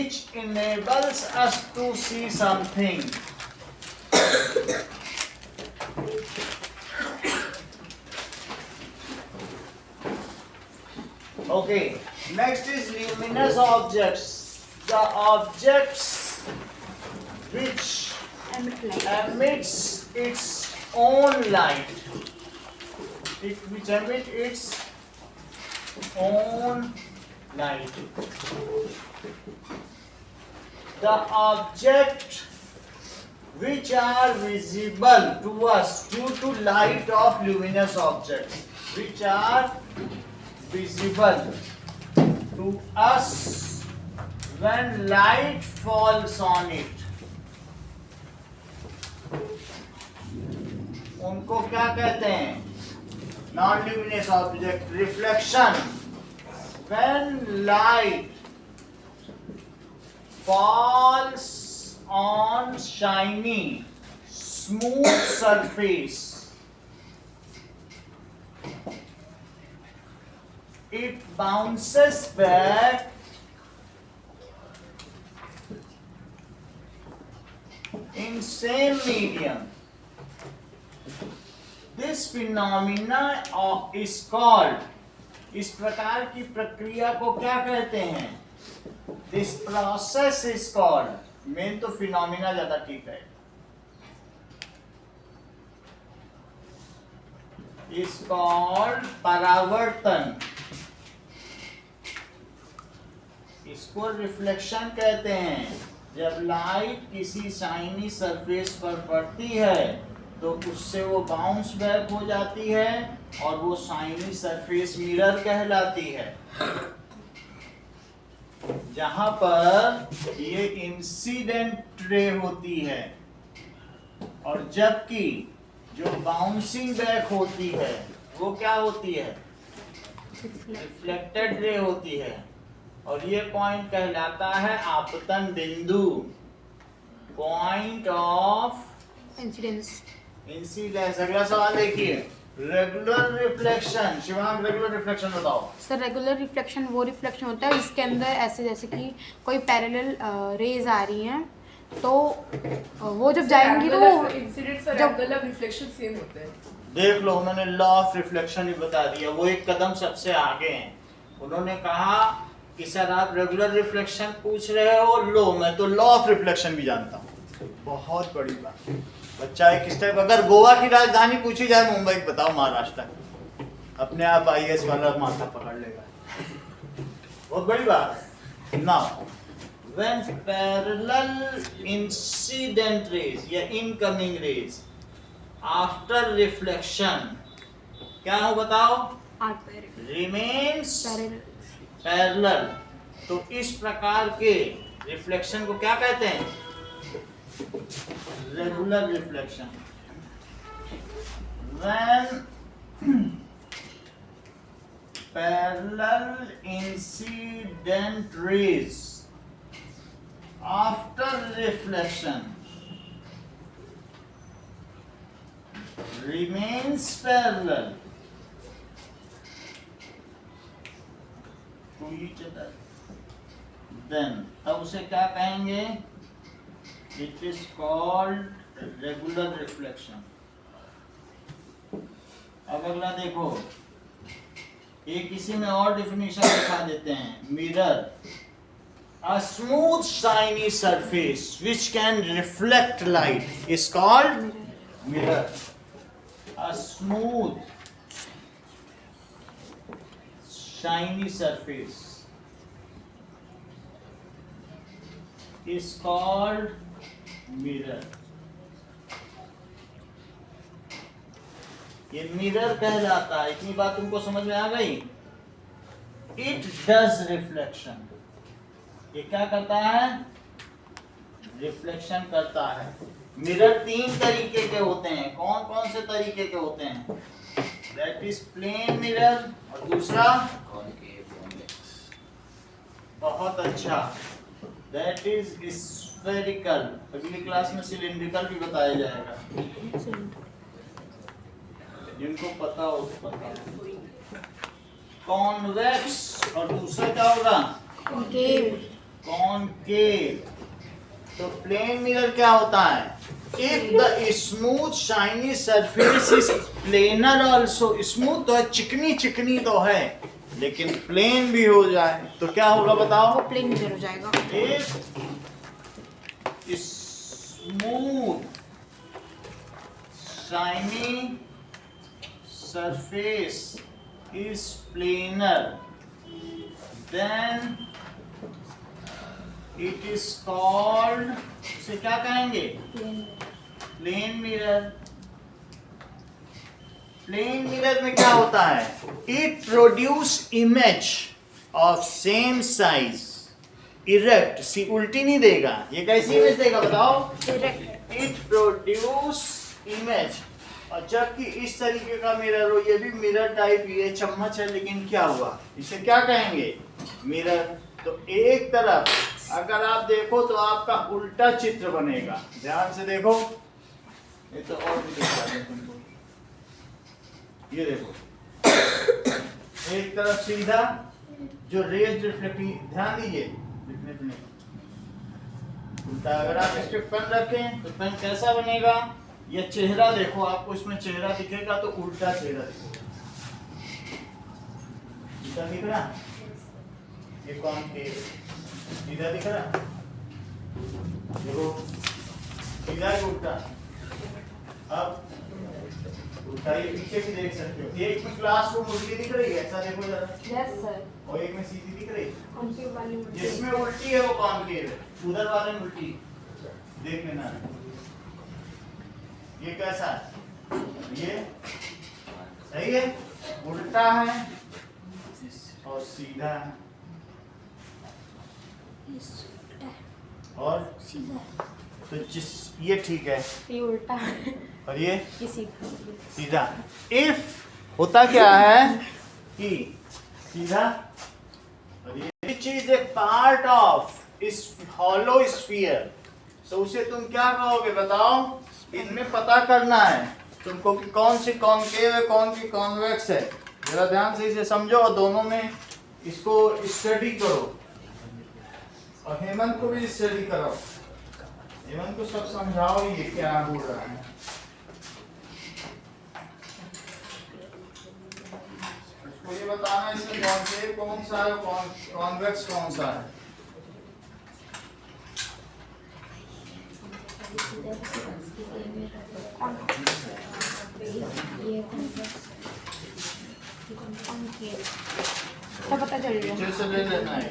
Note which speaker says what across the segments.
Speaker 1: which enables us to see something. Okay, next is luminous objects. The objects which emits its own light. Which emit its own light. The objects which are visible to us due to light of luminous objects, which are visible to us when light falls on it, उनको क्या कहते हैं? Non luminous object. Reflection. When light falls on shiny, smooth surface, it bounces back in same medium. This phenomena is called, इस प्रकार की प्रक्रिया को क्या कहते हैं? This process is called, main तो फिनोमिना ज्यादा ठीक है, is called परावर्तन. इसको रिफ्लेक्शन कहते हैं. जब लाइट किसी शाइनी सरफेस पर पड़ती है तो उससे वो बाउंस बैक हो जाती है और वो शाइनी सरफेस मिरर कहलाती है. जहां पर ये इंसिडेंट रे होती है और जबकि जो बाउंसिंग बैक होती है वो क्या होती है? रिफ्लेक्टेड रे होती है. और ये पॉइंट कहलाता है आपतन बिंदु, पॉइंट ऑफ
Speaker 2: इंसिडेंस.
Speaker 1: अगला सवाल देखिए. Regular reflection. Shivang, regular reflection बताओ.
Speaker 2: सर रेगुलर रिफ्लेक्शन वो रिफ्लेक्शन होता है इसके अंदर ऐसे जैसे कि कोई पैरेलल रेज आ रही हैं तो वो जब जाएंगी तो
Speaker 3: इंसिडेंट्स और रेगुलर रिफ्लेक्शन सेम होते हैं.
Speaker 1: देख लो, उन्होंने लॉ ऑफ रिफ्लेक्शन ही बता दिया. वो एक कदम सबसे आगे हैं. उन्होंने कहा कि सर आप रेगुलर रिफ्लेक्शन पूछ रहे हो, लो मैं तो लॉ ऑफ रिफ्लेक्शन भी जानता हूँ. बहुत बड़ी बात. बच्चा एक स्टेप, अगर गोवा की राजधानी पूछी जाए मुंबई, बताओ महाराष्ट्र, अपने आप आईएएस वाला माथा पकड़ लेगा. बहुत बड़ी बात. Now when parallel incident rays या incoming rays after reflection क्या हो बताओ? remains parallel. तो इस प्रकार के रिफ्लेक्शन को क्या कहते हैं? Regular reflection. when parallel incident rays after reflection remains parallel to each other, then अब उसे क्या कहेंगे? It is called regular reflection. अब अगला देखो, एक इसी में और डेफिनेशन दिखा देते हैं. Mirror. A smooth shiny surface which can reflect light is called mirror. A smooth shiny surface is called mirror. ये मिरर कहलाता है. इतनी बात तुमको समझ में आ गई? It does reflection. ये क्या करता है? रिफ्लेक्शन करता है. मिरर तीन तरीके के होते हैं. कौन कौन से तरीके के होते हैं? दैट इज प्लेन मिरर और दूसरा बहुत अच्छा, दैट इज स्फेरिकल. अगली क्लास में सिलिंड्रिकल भी बताया जाएगा. जिनको पता हो तो पता. कॉन्वेक्स और दूसरा क्या होगा? कॉनकेव। तो प्लेन मिरर क्या होता है? If the smooth shiny surface is planar also, smooth तो है, चिकनी चिकनी तो है, लेकिन प्लेन भी हो जाए तो क्या होगा बताओ?
Speaker 2: वो प्लेन मिरर हो जाएगा।
Speaker 1: If smooth shiny surface is planar, then it is called, इसे क्या कहेंगे? Plane mirror. प्लेन मिरर में क्या होता है? It produce image of same size erect, see उल्टी नहीं देगा, ये कैसी इमेज देगा बताओ? It produce image. और जबकि इस तरीके का मिरर हो, ये भी मिरर टाइप, ये चम्मच है लेकिन क्या हुआ, इसे क्या कहेंगे? मिरर। तो एक तरफ अगर आप देखो तो आपका उल्टा चित्र बनेगा, ध्यान से देखो, ये तो और भी दिखा दें तुमको, ये देखो एक तरफ सीधा जो रेज रिफ्लेक्टिंग, ध्यान दीजिए लिखने पे नहीं, उल्टा अगर आप इस पे पेन रखें तो पेन कैसा बनेगा? ये चेहरा देखो, आपको इसमें चेहरा दिखेगा तो उल्टा चेहरा दिखेगा, उल्टा दिख रहा? ये कौन के सीधा दिख रहा? देखो सीधा ही उल्टा। अब उल्टा ये पीछे भी देख सकते हो, एक में क्लास रूम उल्टी दिख रही है, ऐसा देखो जरा।
Speaker 2: Yes sir.
Speaker 1: और एक में सीधी दिख रही है,
Speaker 2: कॉनकेव वाली मुझे
Speaker 1: जिसमें उल्टी है वो कॉनकेव है, उधर वाले में उल्टी, देख लेना। ये कैसा है? ये सही है, उल्टा है और सीधा है और तो जिस, ये ठीक है,
Speaker 2: ये उल्टा है
Speaker 1: और ये
Speaker 2: सीधा।
Speaker 1: सीधा। इफ होता क्या है कि सीधा, और ये चीज एक पार्ट ऑफ इस हॉलो स्फीयर, तो उसे तुम क्या कहोगे बताओ? इनमें पता करना है तुमको कि कौन सी कॉनकेव है, कौन सी कॉन्वेक्स है। जरा ध्यान से इसे समझो और दोनों में इसको स्टडी करो, और हेमंत को भी स्टडी कराओ, हेमंत को सब समझाओ ये क्या हो रहा है। उसको ये बताना है इसमें कॉनकेव कौन सा है, कॉन्वेक्स कौन सा है।
Speaker 2: तो पता चल गया।
Speaker 1: पीछे से ले लेना है,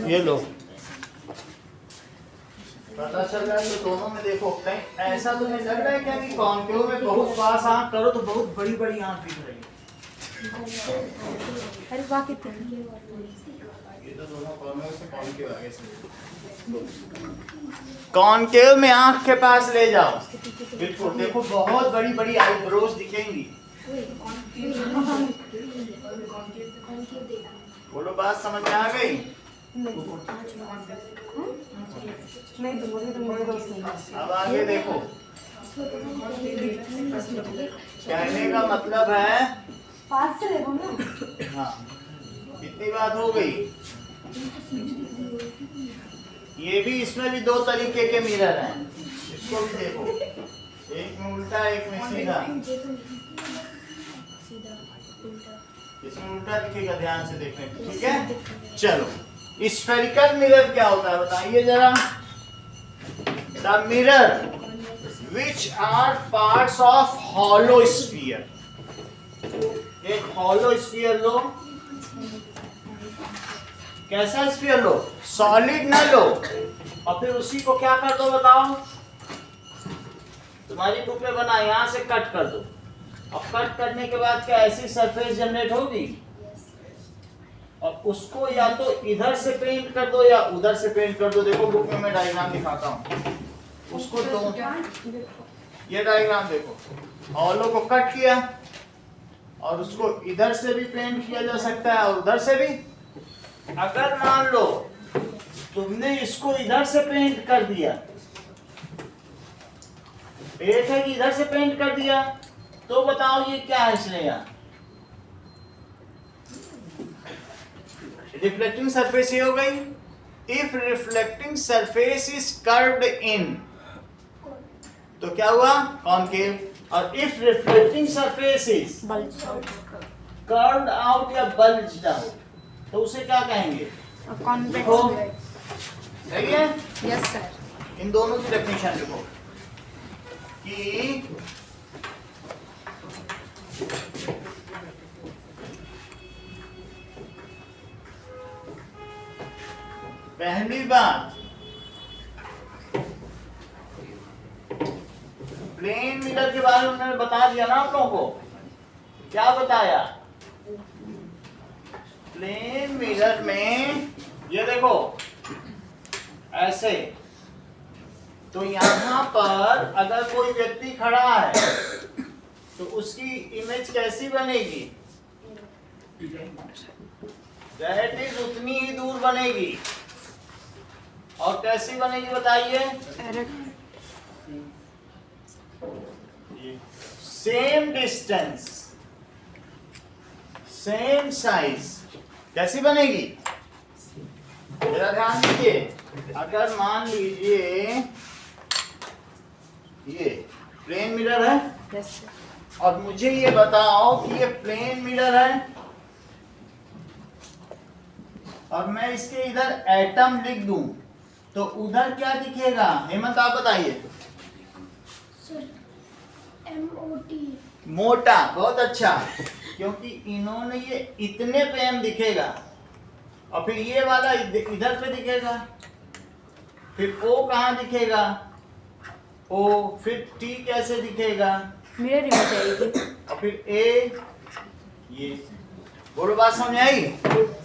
Speaker 1: ये लो, पता चल रहा है। तो दोनों में देखो, कहीं ऐसा तो नहीं लग रहा है क्या कि कॉनकेव में बहुत पास आंख करो तो बहुत बड़ी बड़ी आंख दिख रही है?
Speaker 2: अरे वाह कितनी,
Speaker 1: ये तो दोनों कॉर्नर से कॉनकेव आगे से, कॉनकेव में आंख के पास ले जाओ, बिल्कुल देखो बहुत बड़ी बड़ी आईब्रोज दिखेंगी। बोलो बात समझ में आ गई?
Speaker 2: नहीं तुम्हारे दोस्त नहीं।
Speaker 1: अब आगे देखो, कहने का मतलब है,
Speaker 2: पास से देखो ना।
Speaker 1: हाँ इतनी बात हो गई। ये भी, इसमें भी दो तरीके के मिरर हैं, इसको भी देखो, एक में उल्टा एक में सीधा। इसमें उल्टा दिखेगा, ध्यान से देखने, ठीक है। चलो स्फेरिकल मिरर क्या होता है बताइए जरा। The mirror which are parts of hollow sphere, एक हॉलो स्फीयर लो, कैसा स्फीयर लो? सॉलिड ना लो, और फिर उसी को क्या कर दो बताओ? तुम्हारी बुक में बना, यहां से कट कर दो, और कट करने के बाद क्या ऐसी सरफेस जनरेट होगी? और उसको या तो इधर से पेंट कर दो या उधर से पेंट कर दो। देखो बुक में मैं डायग्राम दिखाता हूँ, उसको तो ये डायग्राम देखो, हॉलो को कट किया और उसको इधर से भी पेंट किया जा सकता है और उधर से भी। अगर मान लो तुमने इसको इधर से पेंट कर दिया, एक है कि इधर से पेंट कर दिया, तो बताओ ये क्या है इसने यहाँ? रिफ्लेक्टिंग सरफेस ये हो गई। If reflecting surface is curved in, तो क्या हुआ? कॉनकेव। और if reflecting surface is curved out या बल्ज्ड आउट, तो उसे क्या कहेंगे?
Speaker 2: कॉन्वेक्स।
Speaker 1: सही है?
Speaker 2: Yes sir.
Speaker 1: इन दोनों की डेफिनेशन लिखो कि पहली बात, प्लेन मिरर के बारे में उन्होंने बता दिया ना आप लोगों को। क्या बताया? प्लेन मिरर में ये देखो ऐसे, तो यहां पर अगर कोई व्यक्ति खड़ा है तो उसकी इमेज कैसी बनेगी? दैट इज उतनी ही दूर बनेगी। और कैसी बनेगी बताइए? सेम डिस्टेंस, सेम साइज, कैसी बनेगी? जरा ध्यान दीजिए। अगर मान लीजिए ये प्लेन मिरर है,
Speaker 2: यस सर।
Speaker 1: और मुझे ये बताओ कि ये प्लेन मिरर है, और मैं इसके इधर एटम लिख दूं, तो उधर क्या दिखेगा? हेमंत आप बताइए।
Speaker 4: MOT।
Speaker 1: मोटा, बहुत अच्छा, क्योंकि इन्होंने ये इतने पे एम दिखेगा, और फिर ये वाला इधर पे दिखेगा, फिर O कहाँ दिखेगा? O, फिर T कैसे दिखेगा?
Speaker 2: मिरर इमेज आएगी।
Speaker 1: और फिर A, ये। बोलो, बात समझ आई?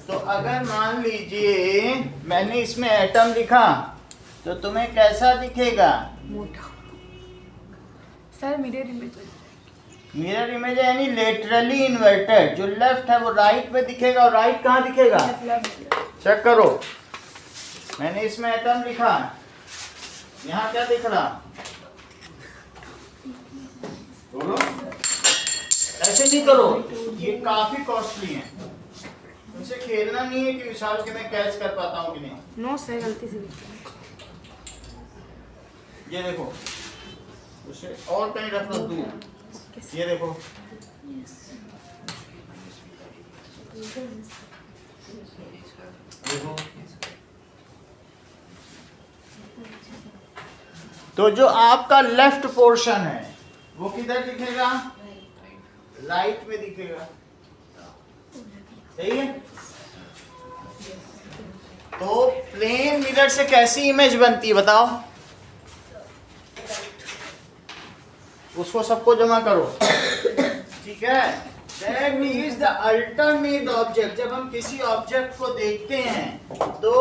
Speaker 1: तो अगर मान लीजिए मैंने इसमें एटम लिखा, तो तुम्हें कैसा दिखेगा?
Speaker 2: मोटा। Sir mirror image.
Speaker 1: Mirror image यानी लेटरली इन्वर्टेड, जो लेफ्ट है वो राइट पे दिखेगा, और राइट कहाँ दिखेगा? चेक करो, मैंने इसमें एटम लिखा, यहाँ क्या दिख रहा? बोलो, ऐसे नहीं करो, ये काफी कॉस्टली है, उनसे खेलना नहीं है कि विशाल के मैं कैच कर पाता हूँ कि नहीं।
Speaker 2: नो सर, गलती से दिखा।
Speaker 1: ये देखो, उसे और कहीं रख दो दूर। ये देखो, देखो, तो जो आपका लेफ्ट पोर्शन है वो किधर दिखेगा? राइट में दिखेगा। सही है? तो प्लेन मिरर से कैसी इमेज बनती है बताओ? उसको सबको जमा करो, ठीक है? That means the alternate object, जब हम किसी ऑब्जेक्ट को देखते हैं तो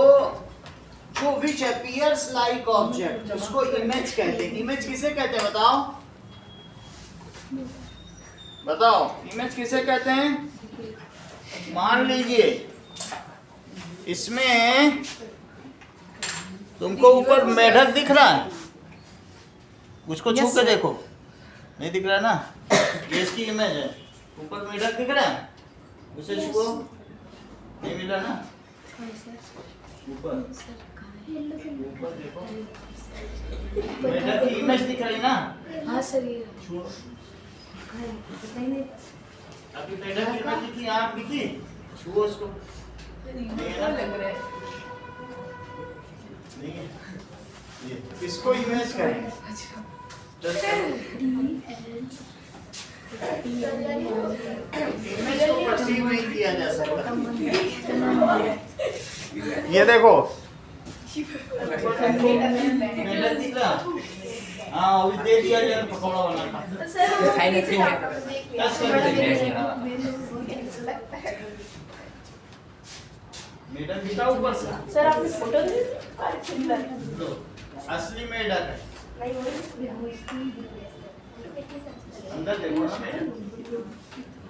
Speaker 1: जो which appears like object, उसको इमेज कहते हैं। इमेज किसे कहते हैं बताओ? बताओ, इमेज किसे कहते हैं? मान लीजिए इसमें तुमको ऊपर मेढक दिख रहा है, उसको छू के देखो, नहीं दिख रहा ना? ये इसकी इमेज है। ऊपर मेढक दिख रहा है, उसे छुओ, नहीं मिल रहा ना? ऊपर ऊपर देखो, मेढक की इमेज दिख रही ना?
Speaker 4: हाँ सर, ये
Speaker 1: छुओ, अभी मेढक की इमेज दिखी, आँख दिखी, छुओ उसको, नहीं है ना?
Speaker 3: लग रहा है।
Speaker 1: नहीं है। ये इसको इमेज करेंगे। इमेज को परसीव नहीं किया जा सकता। ये देखो, मेढक दिख रहा? हाँ, अभी दे दिया जाए पकौड़ा बना था। मेढक दिखा ऊपर से?
Speaker 4: सर आपने फोटो दी?
Speaker 1: असली मेढक है। अंदर देखो ना मेढक,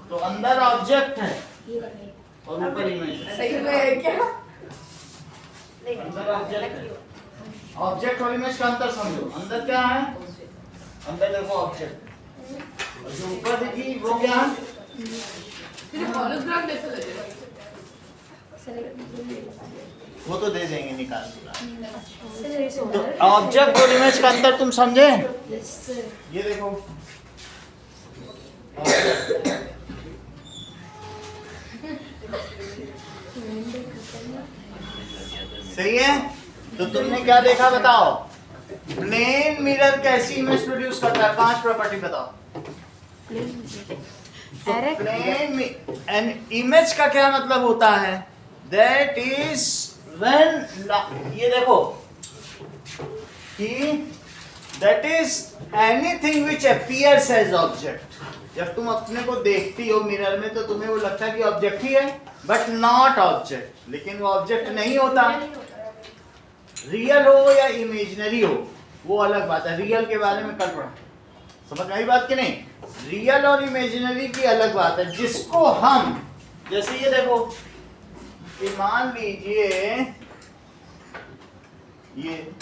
Speaker 1: तो अंदर ऑब्जेक्ट है और ऊपर इमेज है।
Speaker 3: सही में है क्या?
Speaker 1: अंदर ऑब्जेक्ट है, ऑब्जेक्ट और इमेज का अंतर समझो। अंदर क्या है? अंदर देखो ऑब्जेक्ट, और जो ऊपर दिखी वो क्या है?
Speaker 3: हॉलोग्राम जैसा लग रहा है।
Speaker 1: वो तो दे देंगे निकाल के।
Speaker 4: सर
Speaker 1: तो ऑब्जेक्ट और इमेज का अंतर तुम समझे?
Speaker 4: Yes sir.
Speaker 1: ये देखो सही है। तो तुमने क्या देखा बताओ? प्लेन मिरर कैसी इमेज प्रोड्यूस करता है? 5 प्रॉपर्टी बताओ।
Speaker 2: Direct.
Speaker 1: प्लेन एन इमेज का क्या मतलब होता है? दैट इज व्हेन, ये देखो कि that is anything which appears as object. जब तुम अपने को देखती हो मिरर में तो तुम्हें वो लगता है कि ऑब्जेक्ट ही है, बट नॉट ऑब्जेक्ट। लेकिन वो ऑब्जेक्ट नहीं होता। रियल हो या इमेजिनरी हो वो अलग बात है। रियल के बारे में कल पढ़ा, समझ में आई बात कि नहीं? रियल और इमेजिनरी की अलग बात है, जिसको हम, जैसे ये देखो कि मान लीजिए ये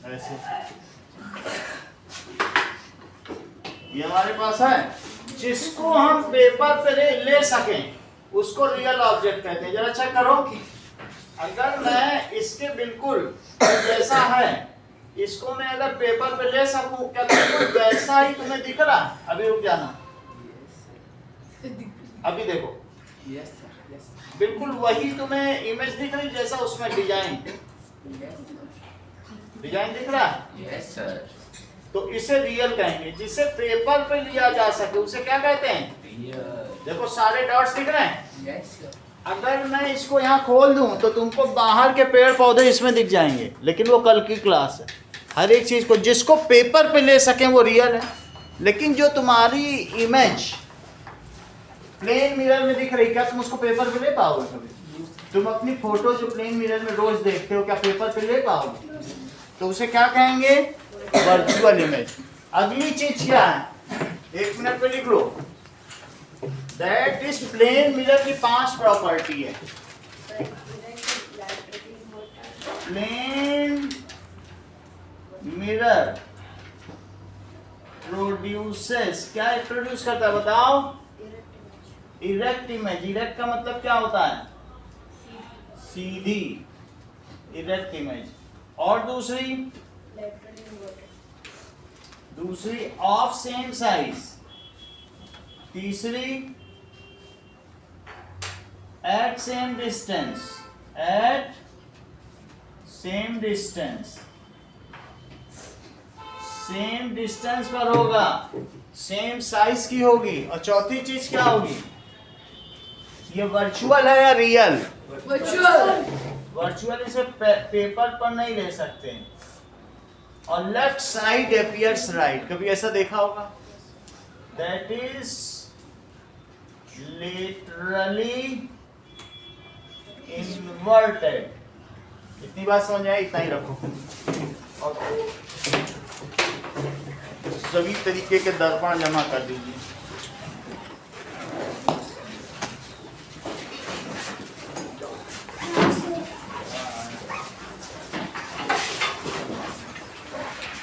Speaker 1: ऐसे, ये हमारे पास है, जिसको हम पेपर पे ले सकें उसको रियल ऑब्जेक्ट कहते हैं। जरा चेक करो, अगर मैं इसके बिल्कुल जैसा है इसको मैं अगर पेपर पे ले सकूं, क्या बिल्कुल वैसा ही तुम्हें दिख रहा? अभी रुक जाना, अभी देखो बिल्कुल वही तुम्हें इमेज दिख रही जैसा उसमें डिजाइन दिख रहा है।
Speaker 5: Yes sir.
Speaker 1: तो इसे रियल कहेंगे। जिसे पेपर पे लिया जा सके उसे क्या कहते हैं? देखो सारे डॉट्स दिख रहे हैं।
Speaker 5: Yes sir.
Speaker 1: अगर मैं इसको यहाँ खोल दूं तो तुमको बाहर के पेड़ पौधे इसमें दिख जाएंगे, लेकिन वो कल की क्लास है। हर एक चीज को जिसको पेपर पे ले सकें वो रियल है। लेकिन जो तुम्हारी इमेज प्लेन मिरर में दिख रही, क्या तुम उसको पेपर पे ले पाओगे कभी? तुम अपनी फोटो जो प्लेन मिरर में रोज देखते हो क्या पेपर पे ले पाओगे? तो उसे क्या कहेंगे? Virtual image. अगली चीज क्या है? 1 मिनट पे लिख लो। दैट इज प्लेन मिरर की 5 प्रॉपर्टी है। प्लेन मिरर प्रोड्यूसेस, क्या प्रोड्यूस करता है बताओ? Erect image. इरेक्ट का मतलब क्या होता है? सीधी, इरेक्ट इमेज। और दूसरी ऑफ सेम साइज। तीसरी at same distance, same distance पर होगा, सेम साइज की होगी। और चौथी चीज क्या होगी? ये वर्चुअल है या रियल?
Speaker 3: वर्चुअल।
Speaker 1: वर्चुअल इसे पेपर पर नहीं ले सकते। और लेफ्ट साइड अपीयर्स राइट, कभी ऐसा देखा होगा? That is literally inverted. इतनी बात समझ में आई? इतना ही रखो। और सभी तरीके के दर्पण जमा कर दीजिए।